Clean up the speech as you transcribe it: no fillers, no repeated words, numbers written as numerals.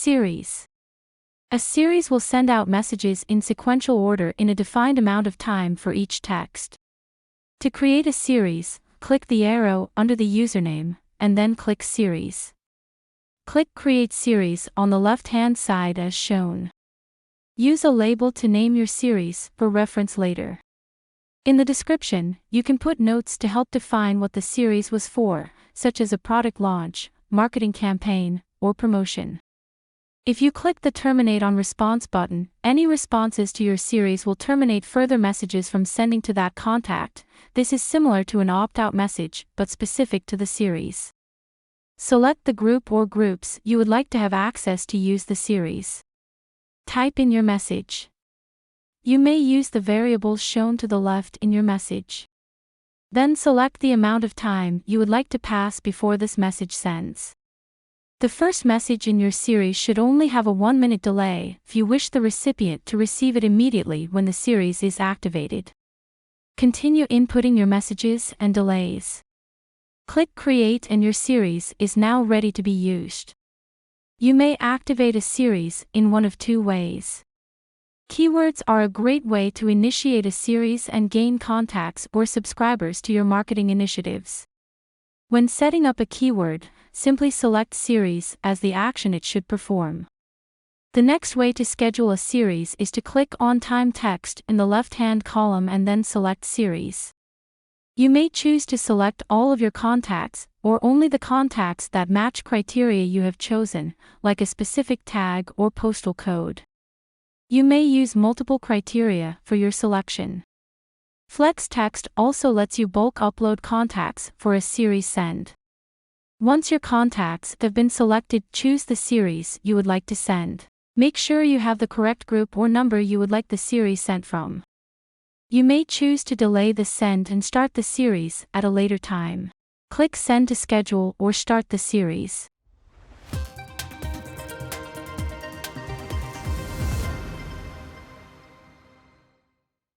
Series. A series will send out messages in sequential order in a defined amount of time for each text. To create a series, click the arrow under the username, and then click Series. Click Create Series on the left-hand side as shown. Use a label to name your series for reference later. In the description, you can put notes to help define what the series was for, such as a product launch, marketing campaign, or promotion. If you click the Terminate on Response button, any responses to your series will terminate further messages from sending to that contact. This is similar to an opt-out message, but specific to the series. Select the group or groups you would like to have access to use the series. Type in your message. You may use the variables shown to the left in your message. Then select the amount of time you would like to pass before this message sends. The first message in your series should only have a 1-minute delay if you wish the recipient to receive it immediately when the series is activated. Continue inputting your messages and delays. Click Create and your series is now ready to be used. You may activate a series in one of two ways. Keywords are a great way to initiate a series and gain contacts or subscribers to your marketing initiatives. When setting up a keyword, simply select Series as the action it should perform. The next way to schedule a series is to click on Time Text in the left-hand column and then select Series. You may choose to select all of your contacts, or only the contacts that match criteria you have chosen, like a specific tag or postal code. You may use multiple criteria for your selection. Flex Text also lets you bulk upload contacts for a series send. Once your contacts have been selected, choose the series you would like to send. Make sure you have the correct group or number you would like the series sent from. You may choose to delay the send and start the series at a later time. Click Send to schedule or start the series.